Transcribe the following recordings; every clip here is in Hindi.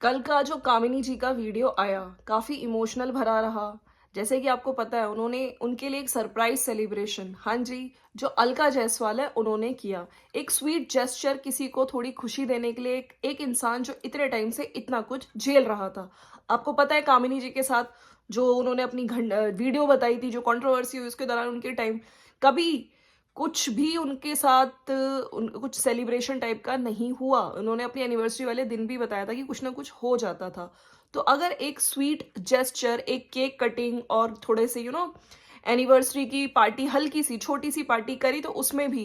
कल का जो कामिनी जी का वीडियो आया काफी इमोशनल भरा रहा। जैसे कि आपको पता है उन्होंने उनके लिए एक सरप्राइज सेलिब्रेशन, हाँ जी, जो अलका जायसवाल है उन्होंने किया। एक स्वीट जेस्चर, किसी को थोड़ी खुशी देने के लिए, एक इंसान जो इतने टाइम से इतना कुछ झेल रहा था। आपको पता है कामिनी जी के साथ जो उन्होंने अपनी वीडियो बताई थी, जो कंट्रोवर्सी हुई उसके दौरान उनके टाइम कभी कुछ भी उनके साथ कुछ सेलिब्रेशन टाइप का नहीं हुआ। उन्होंने अपनी एनिवर्सरी वाले दिन भी बताया था कि कुछ ना कुछ हो जाता था। तो अगर एक स्वीट जेस्चर, एक केक कटिंग और थोड़े से एनिवर्सरी की पार्टी, हल्की सी छोटी सी पार्टी करी, तो उसमें भी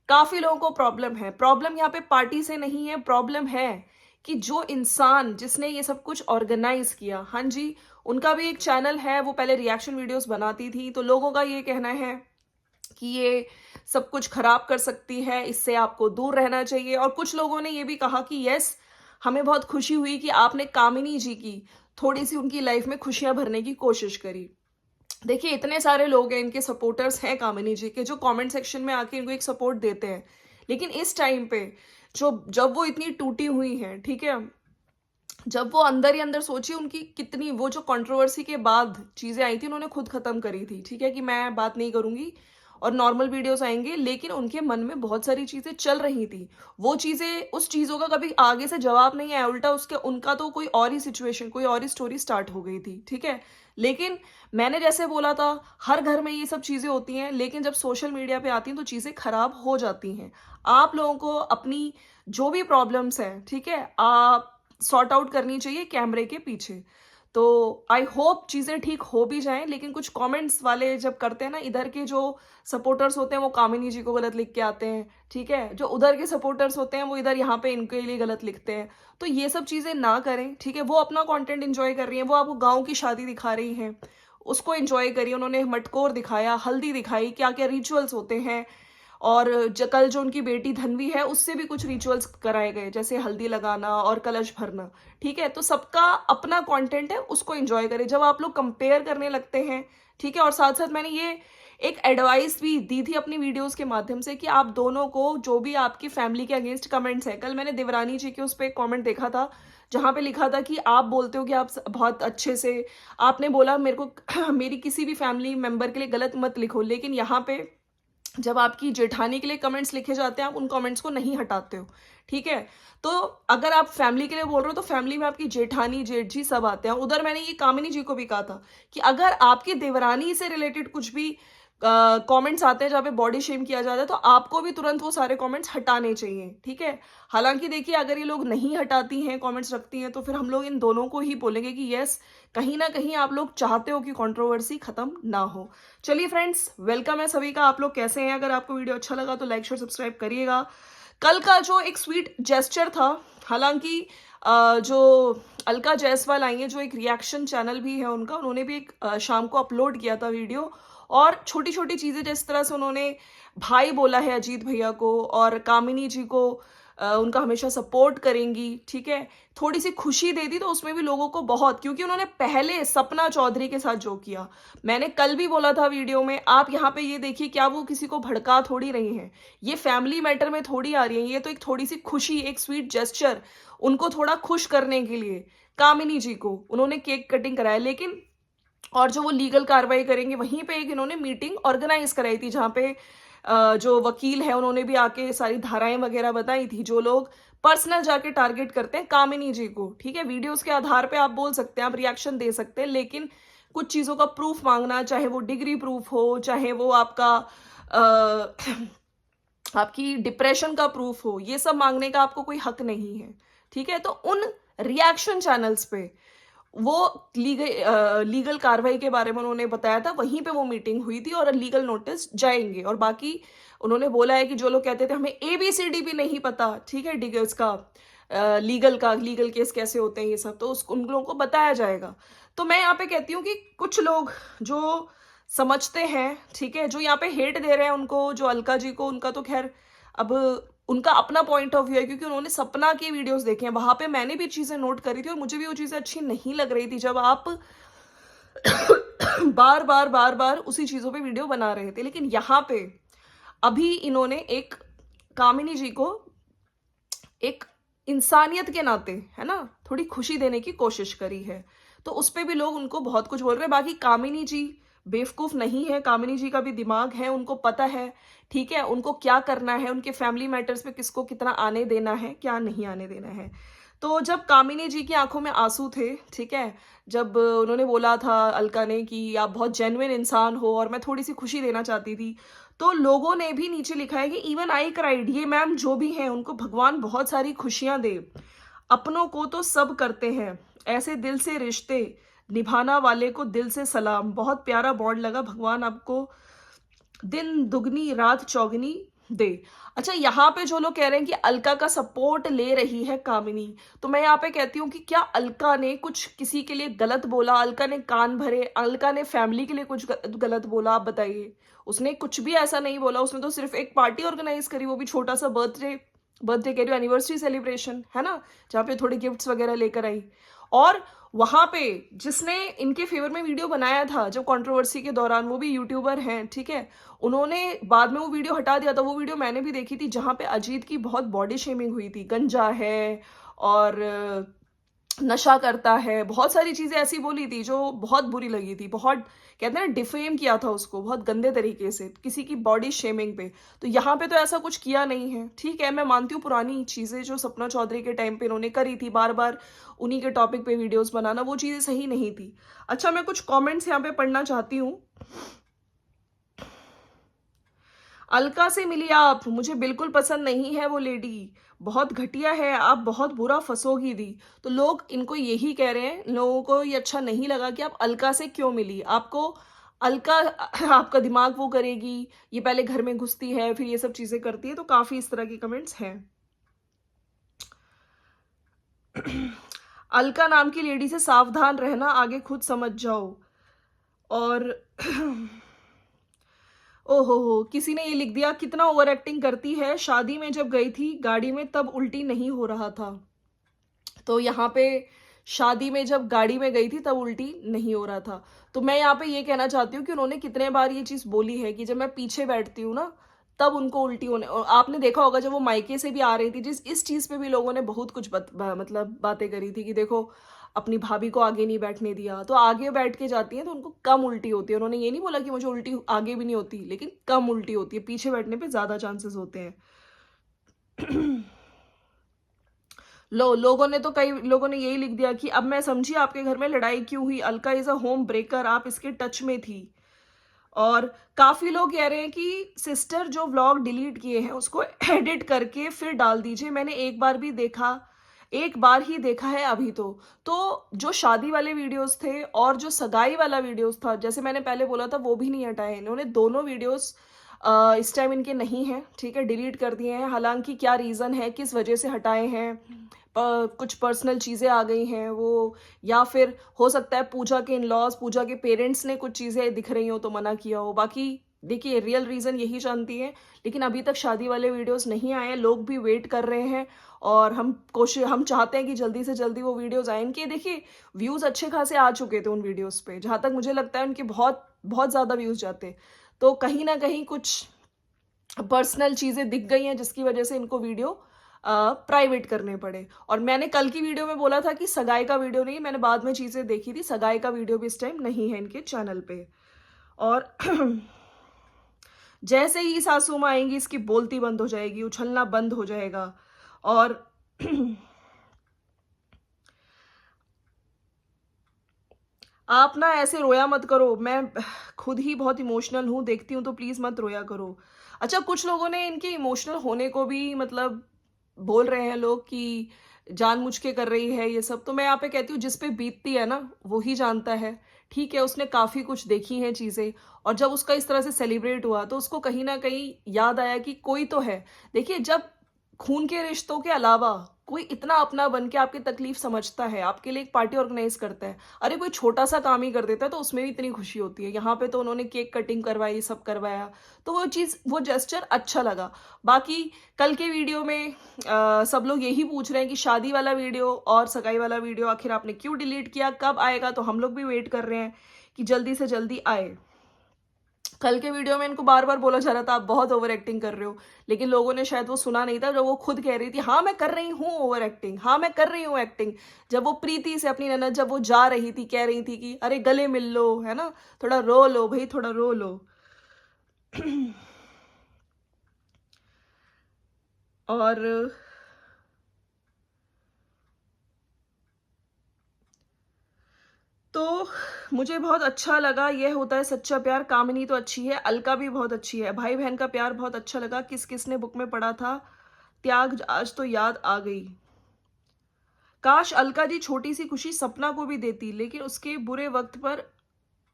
काफी लोगों को प्रॉब्लम है। प्रॉब्लम यहाँ पे पार्टी से नहीं है, प्रॉब्लम है कि जो इंसान जिसने ये सब कुछ ऑर्गेनाइज किया, हाँ जी, उनका भी एक चैनल है, वो पहले रिएक्शन वीडियोस बनाती थी, तो लोगों का ये कहना है कि ये सब कुछ खराब कर सकती है, इससे आपको दूर रहना चाहिए। और कुछ लोगों ने ये भी कहा कि यस, हमें बहुत खुशी हुई कि आपने कामिनी जी की थोड़ी सी उनकी लाइफ में खुशियां भरने की कोशिश करी। देखिए, इतने सारे लोग हैं, इनके सपोर्टर्स हैं कामिनी जी के, जो कमेंट सेक्शन में आके इनको एक सपोर्ट देते हैं। लेकिन इस टाइम पे जो जब वो इतनी टूटी हुई हैं, ठीक है, जब वो अंदर ही अंदर सोचिए उनकी कितनी, वो जो कंट्रोवर्सी के बाद चीजें आई थी उन्होंने खुद खत्म करी थी, ठीक है, कि मैं बात नहीं करूंगी और नॉर्मल वीडियोस आएंगे, लेकिन उनके मन में बहुत सारी चीजें चल रही थी। वो चीजें, उस चीजों का कभी आगे से जवाब नहीं आया, उल्टा उसके उनका तो कोई और ही सिचुएशन, कोई और ही स्टोरी स्टार्ट हो गई थी, ठीक है। लेकिन मैंने जैसे बोला था, हर घर में ये सब चीजें होती हैं, लेकिन जब सोशल मीडिया पे आती हैं तो चीजें खराब हो जाती हैं। आप लोगों को अपनी जो भी प्रॉब्लम्स हैं, ठीक है, आप सॉर्ट आउट करनी चाहिए कैमरे के पीछे। तो आई होप चीजें ठीक हो भी जाएं। लेकिन कुछ कमेंट्स वाले जब करते हैं ना, इधर के जो सपोर्टर्स होते हैं वो कामिनी जी को गलत लिख के आते हैं, ठीक है, जो उधर के सपोर्टर्स होते हैं वो इधर यहाँ पे इनके लिए गलत लिखते हैं। तो ये सब चीजें ना करें, ठीक है। वो अपना कंटेंट एंजॉय कर रही हैं, वो आपको गाँव की शादी दिखा रही हैं, उसको एंजॉय करिए। उन्होंने मटकोर दिखाया, हल्दी दिखाई, क्या क्या रिचुअल्स होते हैं। और कल जो उनकी बेटी धनवी है उससे भी कुछ रिचुअल्स कराए गए, जैसे हल्दी लगाना और कलश भरना, ठीक है। तो सबका अपना कंटेंट है, उसको एंजॉय करें। जब आप लोग कंपेयर करने लगते हैं, ठीक है, और साथ साथ मैंने ये एक एडवाइस भी दी थी अपनी वीडियोस के माध्यम से कि आप दोनों को, जो भी आपकी फैमिली के अगेंस्ट कमेंट्स है, कल मैंने देवरानी जी के उस पर एक कॉमेंट देखा था जहां पे लिखा था कि आप बोलते हो कि आप बहुत अच्छे से, आपने बोला मेरे को मेरी किसी भी फैमिली मेंबर के लिए गलत मत लिखो, लेकिन यहाँ पे जब आपकी जेठानी के लिए कमेंट्स लिखे जाते हैं आप उन कमेंट्स को नहीं हटाते हो, ठीक है। तो अगर आप फैमिली के लिए बोल रहे हो तो फैमिली में आपकी जेठानी, जेठ जी सब आते हैं। उधर मैंने ये कामिनी जी को भी कहा था कि अगर आपकी देवरानी से रिलेटेड कुछ भी कमेंट्स आते हैं जहाँ पे बॉडी शेम किया जाता है, तो आपको भी तुरंत वो सारे कमेंट्स हटाने चाहिए, ठीक है। हालांकि देखिए, अगर ये लोग नहीं हटाती हैं, कमेंट्स रखती हैं, तो फिर हम लोग इन दोनों को ही बोलेंगे कि यस, कहीं ना कहीं आप लोग चाहते हो कि कंट्रोवर्सी खत्म ना हो। चलिए फ्रेंड्स, वेलकम है सभी का। आप लोग कैसे हैं? अगर आपको वीडियो अच्छा लगा तो लाइक शेयर सब्सक्राइब करिएगा। कल का जो एक स्वीट जेस्चर था, हालांकि जो अलका जायसवाल आई है, जो एक रिएक्शन चैनल भी है उनका, उन्होंने भी एक शाम को अपलोड किया था वीडियो। और छोटी छोटी चीजें, जिस तरह से उन्होंने भाई बोला है अजीत भैया को, और कामिनी जी को उनका हमेशा सपोर्ट करेंगी, ठीक है, थोड़ी सी खुशी दे दी, तो उसमें भी लोगों को बहुत, क्योंकि उन्होंने पहले सपना चौधरी के साथ जो किया, मैंने कल भी बोला था वीडियो में, आप यहाँ पे ये देखिए, क्या वो किसी को भड़का थोड़ी रही हैं, ये फैमिली मैटर में थोड़ी आ रही है, ये तो एक थोड़ी सी खुशी, एक स्वीट जेस्चर, उनको थोड़ा खुश करने के लिए कामिनी जी को उन्होंने केक कटिंग कराया। लेकिन और जो वो लीगल कार्रवाई करेंगे, वहीं पे एक इन्होंने मीटिंग ऑर्गेनाइज कराई थी जहां पे जो वकील है उन्होंने भी आके सारी धाराएं वगैरह बताई थी। जो लोग पर्सनल जाके टारगेट करते हैं कामिनी जी को, ठीक है, वीडियोस के आधार पे आप बोल सकते हैं, आप रिएक्शन दे सकते हैं, लेकिन कुछ चीजों का प्रूफ मांगना, चाहे वो डिग्री प्रूफ हो, चाहे वो आपका आपकी डिप्रेशन का प्रूफ हो, ये सब मांगने का आपको कोई हक नहीं है, ठीक है। तो उन रिएक्शन चैनल्स पे वो लीगल कार्रवाई के बारे में उन्होंने बताया था, वहीं पे वो मीटिंग हुई थी और लीगल नोटिस जाएंगे। और बाकी उन्होंने बोला है कि जो लोग कहते थे हमें ABCD भी नहीं पता, ठीक है, इसका लीगल केस कैसे होते हैं ये सब, तो उन लोगों को बताया जाएगा। तो मैं यहाँ पे कहती हूँ कि कुछ लोग जो समझते हैं, ठीक है, जो यहाँ पे हेट दे रहे हैं उनको, जो अलका जी को, उनका तो खैर अब उनका अपना पॉइंट ऑफ व्यू है, क्योंकि उन्होंने सपना की वीडियोस देखे हैं, वहां पे मैंने भी चीजें नोट करी थी और मुझे भी वो चीजें अच्छी नहीं लग रही थी जब आप बार बार बार बार उसी चीजों पे वीडियो बना रहे थे। लेकिन यहाँ पे अभी इन्होंने एक कामिनी जी को एक इंसानियत के नाते, है ना, थोड़ी खुशी देने की कोशिश करी है। तो उस पे भी लोग उनको बहुत कुछ बोल रहे हैं। बाकी कामिनी जी बेवकूफ़ नहीं है, कामिनी जी का भी दिमाग है, उनको पता है, ठीक है, उनको क्या करना है, उनके फैमिली मैटर्स में किसको कितना आने देना है, क्या नहीं आने देना है। तो जब कामिनी जी की आँखों में आँसू थे, ठीक है, जब उन्होंने बोला था अलका ने कि आप बहुत जेन्युइन इंसान हो और मैं थोड़ी-सी खुशी देना चाहती थी, तो लोगों ने भी नीचे लिखा है कि इवन आई क्राइड। ये मैम जो भी हैं उनको भगवान बहुत सारी खुशियाँ दे। अपनों को तो सब करते हैं, ऐसे दिल से रिश्ते निभाना वाले को दिल से सलाम। बहुत प्यारा बॉन्ड लगा, भगवान आपको दिन दुगनी रात चौगनी दे। अच्छा, यहाँ पे जो लोग कह रहे हैं कि अलका का सपोर्ट ले रही है कामिनी, तो मैं यहाँ पे कहती हूँ कि क्या अलका ने कुछ किसी के लिए गलत बोला? अलका ने कान भरे? अलका ने फैमिली के लिए कुछ गलत बोला? आप बताइए। उसने कुछ भी ऐसा नहीं बोला, उसने तो सिर्फ एक पार्टी ऑर्गेनाइज करी, वो भी छोटा सा बर्थडे बर्थडे कह रही हूँ, एनिवर्सरी सेलिब्रेशन, है ना, जहाँ पे थोड़े गिफ्ट्स वगैरह लेकर आई। और वहां पे जिसने इनके फेवर में वीडियो बनाया था जब कंट्रोवर्सी के दौरान, वो भी यूट्यूबर हैं, ठीक है, उन्होंने बाद में वो वीडियो हटा दिया था। वो वीडियो मैंने भी देखी थी जहां पे अजीत की बहुत बॉडी शेमिंग हुई थी, गंजा है और नशा करता है, बहुत सारी चीजें ऐसी बोली थी जो बहुत बुरी लगी थी। बहुत कहते हैं ना, डिफेम किया था उसको बहुत गंदे तरीके से, किसी की बॉडी शेमिंग पे। तो यहाँ पे तो ऐसा कुछ किया नहीं है, ठीक है। मैं मानती हूँ पुरानी चीजें जो सपना चौधरी के टाइम पे इन्होंने करी थी, बार बार उन्हीं के टॉपिक पे वीडियोस बनाना, वो चीजें सही नहीं थी। अच्छा, मैं कुछ कॉमेंट्स यहाँ पे पढ़ना चाहती हूँ। अलका से मिली आप, मुझे बिल्कुल पसंद नहीं है वो लेडी, बहुत घटिया है, आप बहुत बुरा फंसोगी दी। तो लोग इनको यही कह रहे हैं, लोगों को ये अच्छा नहीं लगा कि आप अलका से क्यों मिली, आपको अलका आपका दिमाग वो करेगी, ये पहले घर में घुसती है फिर ये सब चीजें करती है। तो काफी इस तरह की कमेंट्स हैं। अलका नाम की लेडी से सावधान रहना, आगे खुद समझ जाओ। और ओहो हो, किसी ने ये लिख दिया, कितना ओवर एक्टिंग करती है, शादी में जब गई थी गाड़ी में तब उल्टी नहीं हो रहा था। तो यहाँ पे शादी में जब गाड़ी में गई थी तब उल्टी नहीं हो रहा था। तो मैं यहाँ पे ये कहना चाहती हूँ कि उन्होंने कितने बार ये चीज बोली है कि जब मैं पीछे बैठती हूँ ना तब उनको उल्टी होने, और आपने देखा होगा जब वो मायके से भी आ रही थी, जिस इस चीज पे भी लोगों ने बहुत कुछ मतलब बातें करी थी कि देखो अपनी भाभी को आगे नहीं बैठने दिया, तो आगे बैठ के जाती है तो उनको कम उल्टी होती है। उन्होंने ये नहीं बोला कि मुझे उल्टी आगे भी नहीं होती, लेकिन कम उल्टी होती है, पीछे बैठने पे ज्यादा चांसेस होते हैं। लोगों ने तो कई लोगों ने यही लिख दिया कि अब मैं समझी आपके घर में लड़ाई क्यों हुई, Alka is a home breaker, आप इसके टच में थी। और काफी लोग कह रहे हैं कि सिस्टर जो व्लॉग डिलीट किए हैं उसको एडिट करके फिर डाल दीजिए, मैंने एक बार भी देखा, एक बार ही देखा है अभी। तो जो शादी वाले वीडियोस थे और जो सगाई वाला वीडियोस था, जैसे मैंने पहले बोला था, वो भी नहीं हटाए इन्होंने, दोनों वीडियोस इस टाइम इनके नहीं हैं, ठीक है, डिलीट कर दिए हैं। हालांकि क्या रीज़न है, किस वजह से हटाए हैं, कुछ पर्सनल चीज़ें आ गई हैं वो, या फिर हो सकता है पूजा के इन-लॉज, पूजा के पेरेंट्स ने कुछ चीज़ें दिख रही हो तो मना किया हो। बाकी देखिए रियल रीज़न यही जानती है, लेकिन अभी तक शादी वाले वीडियोस नहीं आए हैं, लोग भी वेट कर रहे हैं और हम चाहते हैं कि जल्दी से जल्दी वो वीडियोस आए। इनके देखिए व्यूज़ अच्छे खासे आ चुके थे उन वीडियोस पे, जहाँ तक मुझे लगता है उनके बहुत बहुत ज़्यादा व्यूज़ जाते। तो कहीं ना कहीं कुछ पर्सनल चीज़ें दिख गई हैं जिसकी वजह से इनको वीडियो प्राइवेट करने पड़े। और मैंने कल की वीडियो में बोला था कि सगाई का वीडियो नहीं, मैंने बाद में चीज़ें देखी थी, सगाई का वीडियो भी इस टाइम नहीं है इनके चैनल पे। और जैसे ही सासू माँ आएंगी इसकी बोलती बंद हो जाएगी, उछलना बंद हो जाएगा। और आप ना ऐसे रोया मत करो, मैं खुद ही बहुत इमोशनल हूँ, देखती हूँ तो प्लीज मत रोया करो। अच्छा, कुछ लोगों ने इनके इमोशनल होने को भी मतलब बोल रहे हैं लोग कि जानबूझ के कर रही है ये सब। तो मैं यहाँ पे कहती हूँ जिस पे बीतती है ना वो ही जानता है, ठीक है, उसने काफी कुछ देखी है चीजें। और जब उसका इस तरह से सेलिब्रेट हुआ तो उसको कहीं ना कहीं याद आया कि कोई तो है। देखिए, जब खून के रिश्तों के अलावा कोई इतना अपना बन के आपकी तकलीफ समझता है, आपके लिए एक पार्टी ऑर्गेनाइज करता है, अरे कोई छोटा सा काम ही कर देता है तो उसमें भी इतनी खुशी होती है। यहाँ पे तो उन्होंने केक कटिंग करवाई, सब करवाया, तो वो चीज़, वो जेस्चर अच्छा लगा। बाकी कल के वीडियो में सब लोग यही पूछ रहे हैं कि शादी वाला वीडियो और सगाई वाला वीडियो आखिर आपने क्यों डिलीट किया, कब आएगा, तो हम लोग भी वेट कर रहे हैं कि जल्दी से जल्दी आए। कल के वीडियो में इनको बार-बार बोला जा रहा था, आप बहुत ओवर एक्टिंग कर रहे हो, लेकिन लोगों ने शायद वो सुना नहीं था, जब वो खुद कह रही थी, हाँ, मैं कर रही हूँ ओवर एक्टिंग, हाँ, मैं कर रही हूँ एक्टिंग। जब वो प्रीति से अपनी ननद जब वो जा रही थी, कह रही थी कि अरे गले मिल लो, है ना? थोड़ा रो लो भई, थोड़ा रो लो। और तो मुझे बहुत अच्छा लगा, ये होता है सच्चा प्यार। कामिनी तो अच्छी है, अलका भी बहुत अच्छी है, भाई बहन का प्यार बहुत अच्छा लगा। किस किसने बुक में पढ़ा था, त्याग आज तो याद आ गई। काश अलका जी छोटी सी खुशी सपना को भी देती, लेकिन उसके बुरे वक्त पर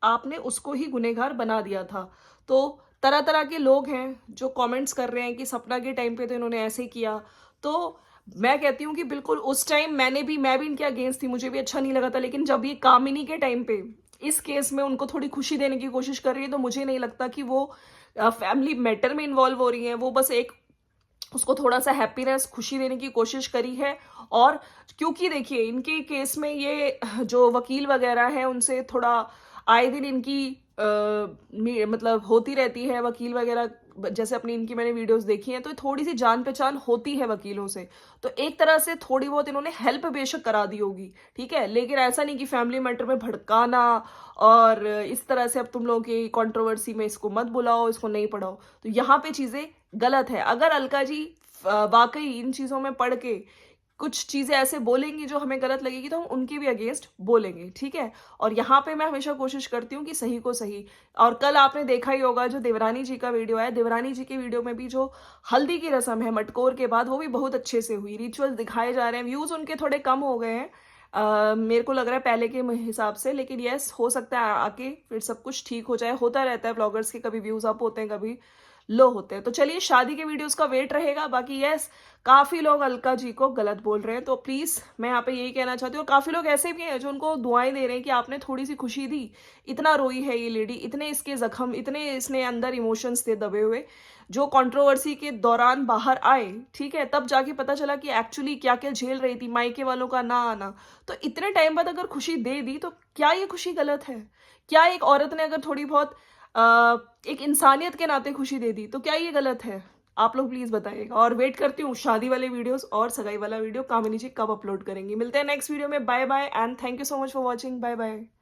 आपने उसको ही गुनहगार बना दिया था। तो तरह तरह के लोग हैं जो कमेंट्स कर रहे हैं कि सपना के टाइम पे तो इन्होंने ऐसे किया। तो मैं कहती हूँ कि बिल्कुल उस टाइम मैं भी इनके अगेंस्ट थी, मुझे भी अच्छा नहीं लगा था, लेकिन जब ये कामिनी के टाइम पे इस केस में उनको थोड़ी खुशी देने की कोशिश कर रही है, तो मुझे नहीं लगता कि वो फैमिली मैटर में इन्वॉल्व हो रही हैं। वो बस एक उसको थोड़ा-सा हैप्पीनेस, खुशी देने की कोशिश करी है। और क्योंकि देखिए इनके केस में ये जो वकील वगैरह हैं उनसे थोड़ा आए दिन इनकी मतलब होती रहती है, वकील वगैरह जैसे अपनी इनकी मैंने वीडियोस देखी हैं, तो थोड़ी-सी जान-पहचान होती है वकीलों से। तो एक तरह से थोड़ी बहुत इन्होंने हेल्प बेशक करा दी होगी, ठीक है? लेकिन ऐसा नहीं कि फैमिली मैटर में भड़काना और इस तरह से अब तुम लोगों की कंट्रोवर्सी में इसको मत बुलाओ, इसको नहीं पढ़ाओ। तो यहाँ पे चीज़ें गलत है। अगर अलका जी वाक़ई इन चीज़ों में पढ़ के कुछ चीज़ें ऐसे बोलेंगी जो हमें गलत लगेगी, तो हम उनके भी अगेंस्ट बोलेंगे, ठीक है? और यहाँ पे मैं हमेशा कोशिश करती हूँ कि सही को सही। और कल आपने देखा ही होगा जो देवरानी जी का वीडियो आया, देवरानी जी के वीडियो में भी जो हल्दी की रस्म है मटकोर के बाद, वो भी बहुत अच्छे से हुई। रिचुअल्स दिखाए जा रहे हैं, व्यूज़ उनके थोड़े कम हो गए हैं। मेरे को लग रहा है पहले के हिसाब से, लेकिन येस हो सकता है आके फिर सब कुछ ठीक हो जाए। होता रहता है व्लॉगर्स के, कभी व्यूज़ अप होते हैं, कभी लो होते हैं। तो चलिए शादी के वीडियोस का वेट रहेगा। बाकी यस, काफ़ी लोग अलका जी को गलत बोल रहे हैं, तो प्लीज़ मैं यहाँ पे यही कहना चाहती हूँ। और काफ़ी लोग ऐसे भी हैं जो उनको दुआएँ दे रहे हैं कि आपने थोड़ी-सी खुशी दी, इतना रोई है ये लेडी, इतने इसके ज़ख्म, इतने इसने अंदर इमोशंस थे दबे हुए, जो कंट्रोवर्सी के दौरान बाहर आए, ठीक है? तब जाके पता चला कि एक्चुअली क्या-क्या झेल रही थी, मायके वालों का ना आना। तो इतने टाइम बाद अगर खुशी दे दी, तो क्या ये खुशी गलत है? क्या एक औरत ने अगर थोड़ी बहुत एक इंसानियत के नाते खुशी दे दी, तो क्या ये गलत है? आप लोग प्लीज़ बताइएगा। और वेट करती हूँ शादी वाले वीडियोज़ और सगाई वाला वीडियो कामिनी जी कब अपलोड करेंगी। मिलते हैं नेक्स्ट वीडियो में। Bye bye and thank you so much for watching. Bye bye.